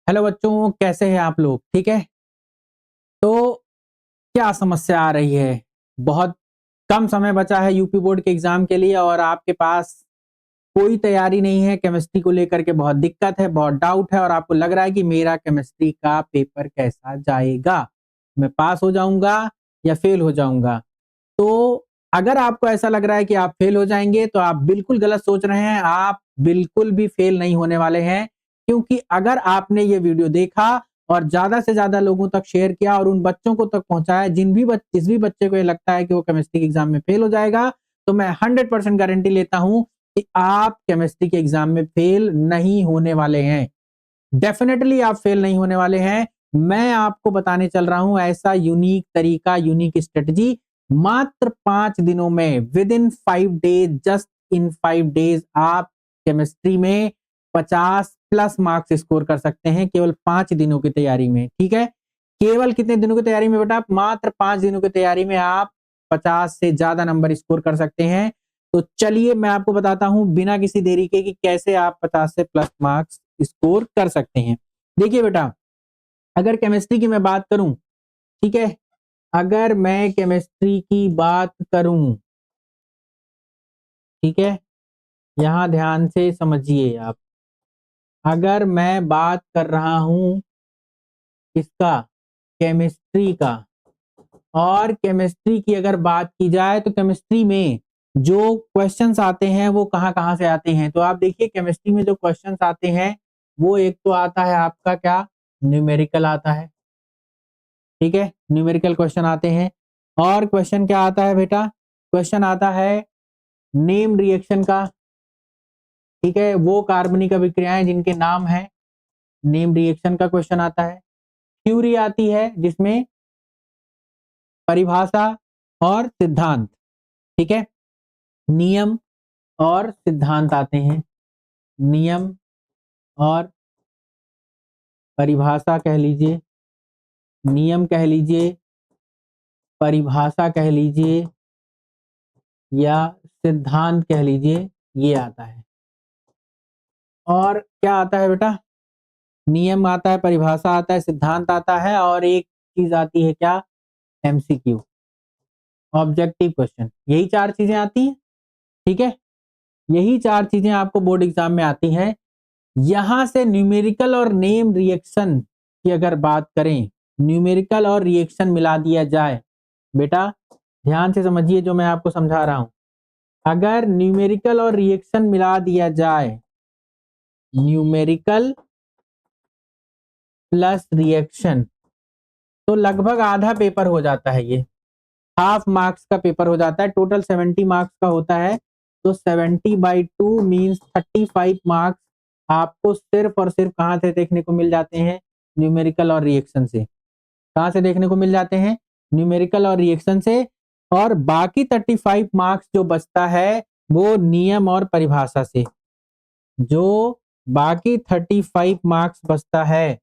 Hello बच्चों, कैसे हैं आप लोग? ठीक है। तो क्या समस्या आ रही है? बहुत कम समय बचा है यूपी बोर्ड के एग्जाम के लिए और आपके पास कोई तैयारी नहीं है। केमिस्ट्री को लेकर के बहुत दिक्कत है, बहुत डाउट है और आपको लग रहा है कि मेरा केमिस्ट्री का पेपर कैसा जाएगा, मैं पास हो जाऊंगा या फेल हो जाऊंगा। तो अगर आपको ऐसा लग रहा है कि आप फेल हो जाएंगे तो आप बिल्कुल गलत सोच रहे हैं। आप बिल्कुल भी फेल नहीं होने वाले हैं, क्योंकि अगर आपने ये वीडियो देखा और ज्यादा से ज्यादा लोगों तक शेयर किया और उन बच्चों को तक पहुंचाया जिस भी बच्चे को ये लगता है कि वो केमिस्ट्री के एग्जाम में फेल हो जाएगा, तो मैं 100% गारंटी लेता हूं कि आप केमिस्ट्री के एग्जाम में फेल नहीं होने वाले हैं। डेफिनेटली आप फेल नहीं होने वाले हैं। मैं आपको बताने चल रहा हूं ऐसा यूनिक तरीका, यूनिक स्ट्रेटजी। मात्र 5 दिनों में, with in 5 days, just in 5 days आप केमिस्ट्री में 50+ मार्क्स स्कोर कर सकते हैं, केवल 5 दिनों की तैयारी में। ठीक है, केवल कितने दिनों की तैयारी में बेटा? मात्र 5 दिनों की तैयारी में आप 50 से ज्यादा नंबर स्कोर कर सकते हैं। तो चलिए मैं आपको बताता हूं बिना किसी देरी के कि कैसे आप 50 से प्लस मार्क्स स्कोर कर सकते हैं। देखिए बेटा, अगर केमिस्ट्री की मैं बात करूं, ठीक है, अगर मैं केमिस्ट्री की बात करूं, ठीक है, यहां ध्यान से समझिए आप। अगर मैं बात कर रहा हूं किसका? केमिस्ट्री का। और केमिस्ट्री की अगर बात की जाए तो केमिस्ट्री में जो क्वेश्चंस आते हैं वो कहां कहां से आते हैं, तो आप देखिए केमिस्ट्री में जो क्वेश्चंस आते हैं वो एक तो आता है आपका क्या? न्यूमेरिकल आता है। ठीक है, न्यूमेरिकल क्वेश्चन आते हैं। और क्वेश्चन क्या आता है बेटा? क्वेश्चन आता है नेम रिएक्शन का। ठीक है, वो कार्बनिक अभिक्रियाएं जिनके नाम है, नेम रिएक्शन का क्वेश्चन आता है। थ्योरी आती है जिसमें परिभाषा और सिद्धांत। ठीक है, नियम और सिद्धांत आते हैं। नियम और परिभाषा कह लीजिए, नियम कह लीजिए, परिभाषा कह लीजिए या सिद्धांत कह लीजिए, ये आता है। और क्या आता है बेटा? नियम आता है, परिभाषा आता है, सिद्धांत आता है और एक चीज आती है क्या? MCQ, objective question. यही 4 चीजें आती हैं। ठीक है, यही 4 चीजें आपको बोर्ड एग्जाम में आती हैं। यहां से न्यूमेरिकल और नेम रिएक्शन की अगर बात करें, न्यूमेरिकल और रिएक्शन मिला दिया जाए, बेटा ध्यान से समझिए जो मैं आपको समझा रहा हूं। अगर न्यूमेरिकल और रिएक्शन मिला दिया जाए, न्यूमेरिकल प्लस रिएक्शन, तो लगभग आधा पेपर हो जाता है। ये हाफ मार्क्स का पेपर हो जाता है। टोटल 70 मार्क्स का होता है, तो 70/2 मीन्स 35 मार्क्स आपको सिर्फ और सिर्फ कहां से देखने को मिल जाते हैं? न्यूमेरिकल और रिएक्शन से। कहां से देखने को मिल जाते हैं? न्यूमेरिकल और रिएक्शन से। और बाकी 35 मार्क्स जो बचता है वो नियम और परिभाषा से। जो बाकी 35 मार्क्स बचता है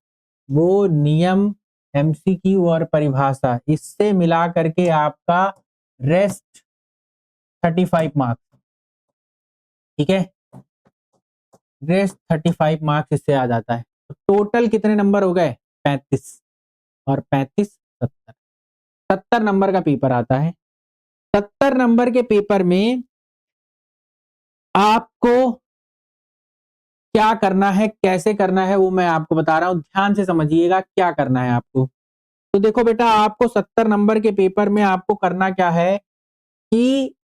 वो नियम, एमसीक्यू और परिभाषा, इससे मिला करके आपका रेस्ट 35 मार्क्स। ठीक है, रेस्ट 35 मार्क्स इससे आ जाता है। तो टोटल कितने नंबर हो गए? 35 और 35 70। 70 नंबर का पेपर आता है। 70 नंबर के पेपर में आपको क्या करना है, कैसे करना है, वो मैं आपको बता रहा हूं। ध्यान से समझिएगा क्या करना है आपको। तो देखो बेटा, आपको 70 नंबर के पेपर में आपको करना क्या है कि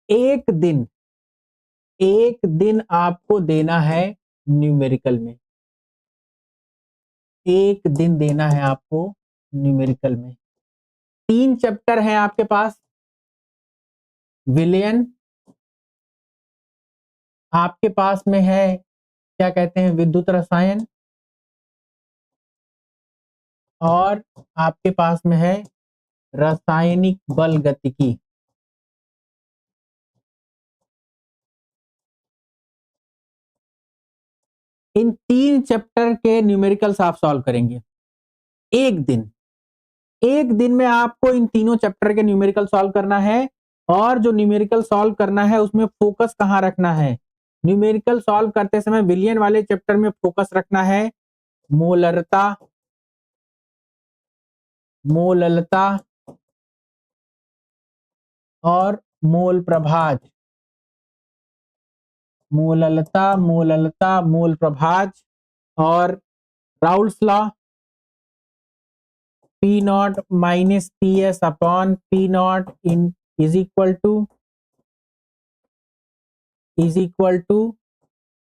एक दिन, एक दिन आपको देना है न्यूमेरिकल में। एक दिन देना है आपको न्यूमेरिकल में। 3 चैप्टर हैं आपके पास। विलयन आपके पास में है, क्या कहते हैं, विद्युत रसायन, और आपके पास में है रासायनिक बल गतिकी। इन 3 चैप्टर के न्यूमेरिकल्स आप सॉल्व करेंगे एक दिन। एक दिन में आपको इन तीनों चैप्टर के न्यूमेरिकल सॉल्व करना है। और जो न्यूमेरिकल सॉल्व करना है उसमें फोकस कहां रखना है? न्यूमेरिकल सॉल्व करते समय विलियन वाले चैप्टर में फोकस रखना है मोलरता, मोललता और मोल प्रभाज, मोललता, मोललता, मोल प्रभाज और Raoult's law, P not minus P S upon P not in is equal to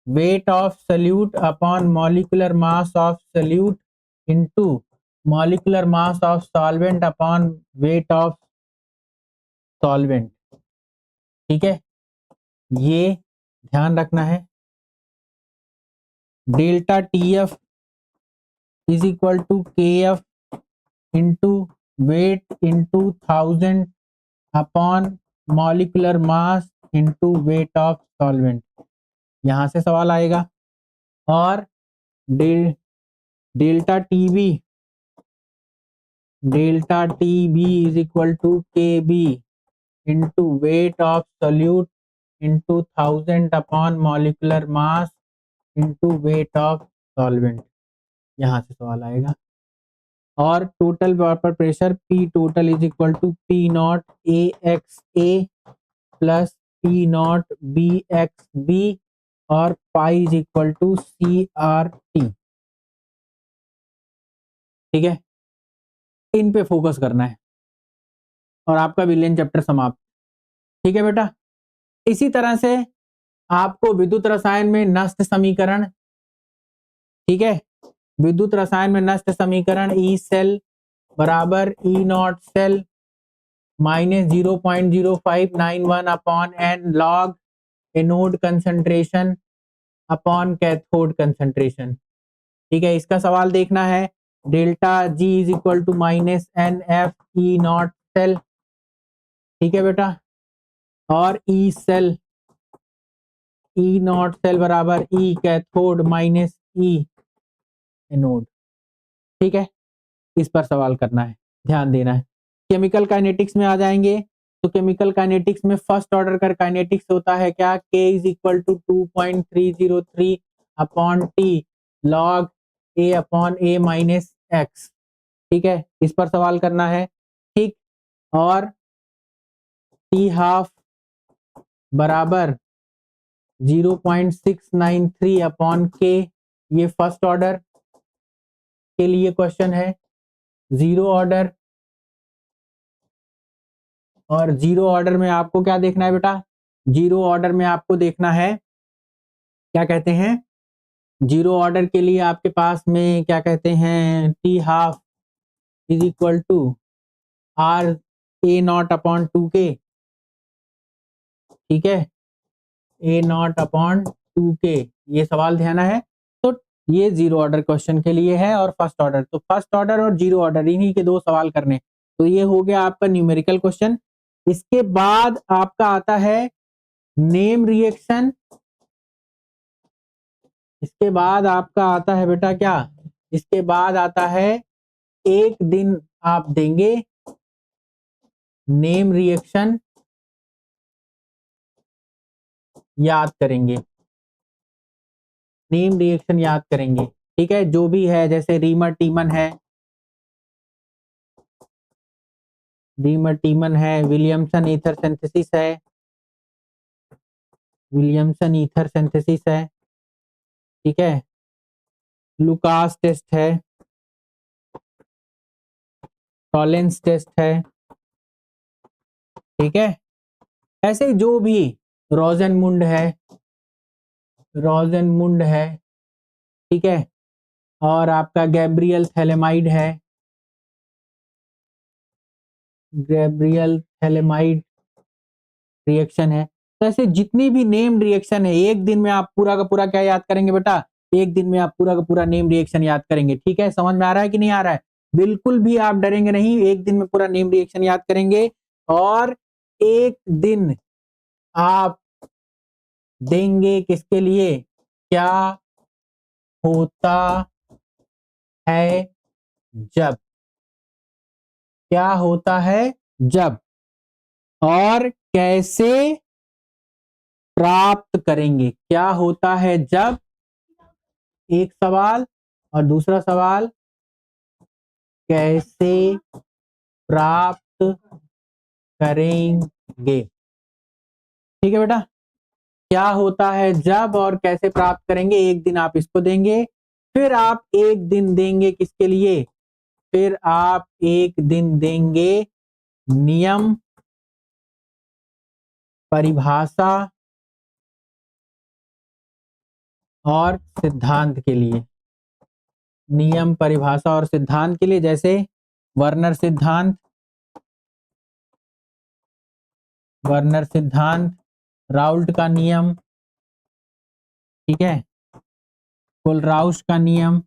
weight of solute upon molecular mass of solute into molecular mass of solvent upon weight of solvent। ठीक है, ये ध्यान रखना है। Delta T F is equal to K F into weight into 1000 upon molecular mass into weight of solvent, यहां से सवाल आएगा। और delta T B is equal to K B into weight of solute into 1000 upon molecular mass into weight of solvent, यहां से सवाल आएगा। और total vapour pressure P total is equal to P naught A X A plus P not be X B और pi is equal to C R T. ठीक है, इन पे focus करना है और आपका विलियन चैप्टर समाप्त। ठीक है बेटा, इसी तरह से आपको विद्युत रसायन में नष्ट समीकरण, ठीक है, विद्युत रसायन में नष्ट समीकरण ई सेल बराबर E naught cell minus 0.0591 upon N log anode concentration upon cathode concentration. ठीक है, इसका सवाल देखना है। Delta G is equal to minus N F E naught cell. ठीक है बेटा, और E cell, E naught cell बराबर E cathode minus E anode. ठीक है, इस पर सवाल करना है, ध्यान देना है। केमिकल काइनेटिक्स में आ जाएंगे तो केमिकल काइनेटिक्स में फर्स्ट ऑर्डर का काइनेटिक्स होता है क्या, K is equal to 2.303 upon T log A upon A minus X. ठीक है, इस पर सवाल करना है। ठीक, और टी हाफ बराबर 0.693 अपॉन के, ये फर्स्ट ऑर्डर के लिए क्वेश्चन है। जीरो ऑर्डर, और जीरो ऑर्डर में आपको क्या देखना है बेटा, जीरो ऑर्डर में आपको देखना है, क्या कहते हैं, जीरो ऑर्डर के लिए आपके पास में क्या कहते हैं, T half is equal to R A not upon 2k। ठीक है, ए नॉट अपॉन 2k, ये सवाल ध्यान है। तो ये जीरो ऑर्डर क्वेश्चन के लिए है। और फर्स्ट ऑर्डर, तो फर्स्ट ऑर्डर और जीरो ऑर्डर इन्हीं के दो सवाल करने। तो ये हो गया आपका न्यूमेरिकल क्वेश्चन। इसके बाद आपका आता है नेम रिएक्शन। इसके बाद आपका आता है बेटा क्या, इसके बाद आता है एक दिन आप देंगे नेम रिएक्शन याद करेंगे, नेम रिएक्शन याद करेंगे। ठीक है, जो भी है, जैसे रीमर टीमन है, रीमर टीमन है, विलियमसन ईथर सिंथेसिस है, विलियमसन ईथर सिंथेसिस है। ठीक है, लुकास टेस्ट है, टॉलेंस टेस्ट है। ठीक है, ऐसे जो भी, रोजनमुंड है, रोजनमुंड है। ठीक है, और आपका गैब्रियल थैलेमाइड है, गैब्रियल थैलेमाइड रिएक्शन है। तो ऐसे जितनी भी नेम रिएक्शन है, एक दिन में आप पूरा का पूरा क्या याद करेंगे बेटा, एक दिन में आप पूरा का पूरा नेम रिएक्शन याद करेंगे। ठीक है, समझ में आ रहा है कि नहीं आ रहा है, बिल्कुल भी आप डरेंगे नहीं, एक दिन में पूरा नेम रिएक्शन याद करेंगे। और एक दिन आप देंगे किसके लिए, क्या होता है जब, क्या होता है जब, और कैसे प्राप्त करेंगे। क्या होता है जब, एक सवाल, और दूसरा सवाल कैसे प्राप्त करेंगे। ठीक है बेटा, क्या होता है जब और कैसे प्राप्त करेंगे। एक दिन आप इसको देंगे, फिर आप एक दिन देंगे किसके लिए, फिर आप एक दिन देंगे नियम, परिभाषा और सिद्धांत के लिए। नियम, परिभाषा और सिद्धांत के लिए, जैसे वर्नर सिद्धांत, वर्नर सिद्धांत, राउल्ट का नियम, ठीक है, कोलराउस का नियम,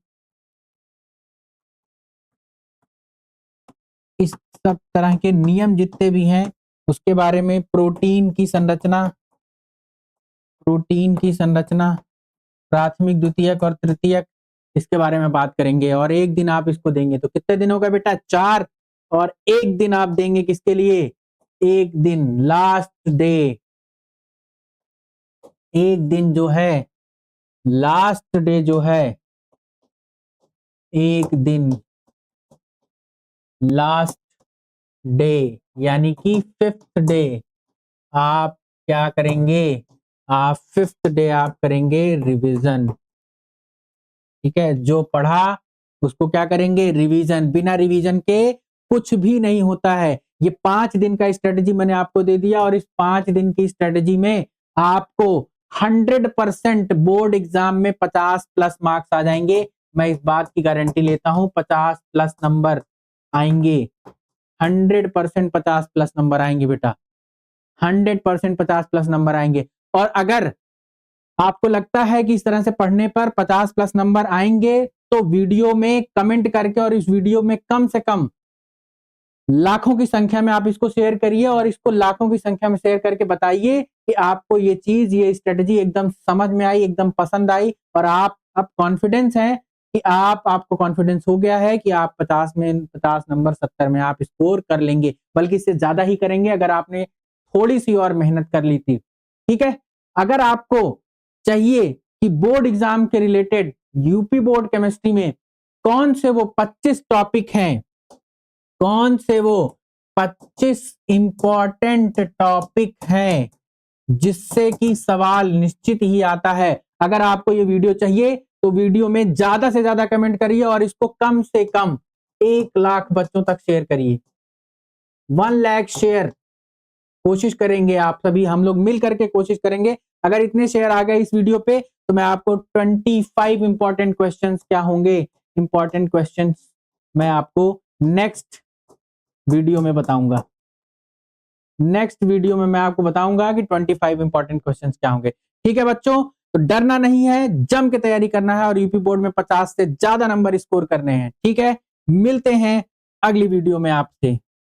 इस सब तरह के नियम जितने भी हैं उसके बारे में, प्रोटीन की संरचना, प्रोटीन की संरचना, प्राथमिक, द्वितीयक और तृतीयक, इसके बारे में बात करेंगे। और एक दिन आप इसको देंगे तो कितने दिनों का बेटा, 4, और एक दिन आप देंगे किसके लिए, एक दिन, लास्ट डे, एक दिन जो है, लास्ट डे जो है, एक दिन, लास्ट डे, यानी कि 5th डे आप क्या करेंगे, आप 5th डे आप करेंगे रिवीजन। ठीक है, जो पढ़ा उसको क्या करेंगे, रिवीजन। बिना रिवीजन के कुछ भी नहीं होता है। ये 5 दिन का स्ट्रेटजी मैंने आपको दे दिया, और इस 5 दिन की स्ट्रेटजी में आपको 100% बोर्ड एग्जाम में 50+ मार्क्स आ जाएंगे। मैं इस बात की गारंटी लेता हूं, 50+ नंबर आएंगे, 100% 50+ नंबर आएंगे बेटा, 100% 50+ नंबर आएंगे। और अगर आपको लगता है कि इस तरह से पढ़ने पर 50+ नंबर आएंगे, तो वीडियो में कमेंट करके, और इस वीडियो में कम से कम लाखों की संख्या में आप इसको शेयर करिए, और इसको लाखों की संख्या में शेयर करके बताइए कि आपको ये चीज, ये स्ट्रेटजी एकदम समझ में आई, एकदम पसंद आई, और आप अब कॉन्फिडेंस है कि आपको कॉन्फिडेंस हो गया है कि आप 50 में 50 नंबर 70 में आप स्कोर कर लेंगे, बल्कि इससे ज्यादा ही करेंगे अगर आपने थोड़ी सी और मेहनत कर ली थी। ठीक है, अगर आपको चाहिए कि बोर्ड एग्जाम के रिलेटेड यूपी बोर्ड केमिस्ट्री में कौन से वो 25 टॉपिक हैं, कौन से वो 25 इंपॉर्टेंट टॉपिक हैं जिससे कि सवाल निश्चित ही आता है, अगर आपको ये वीडियो चाहिए तो वीडियो में ज्यादा से ज्यादा कमेंट करिए, और इसको कम से कम 1 लाख बच्चों तक शेयर करिए। 1 लाख शेयर कोशिश करेंगे आप सभी, हम लोग मिल करके कोशिश करेंगे। अगर इतने शेयर आ गए इस वीडियो पे तो मैं आपको 25 इंपॉर्टेंट क्वेश्चंस क्या होंगे, इंपॉर्टेंट क्वेश्चंस मैं आपको नेक्स्ट वीडियो में बताऊंगा। नेक्स्ट वीडियो में मैं आपको बताऊंगा कि 25 इंपॉर्टेंट क्वेश्चंस क्या होंगे। ठीक है बच्चों, तो डरना नहीं है, जम के तैयारी करना है, और यूपी बोर्ड में 50 से ज्यादा नंबर स्कोर करने हैं। ठीक है, मिलते हैं अगली वीडियो में आपसे।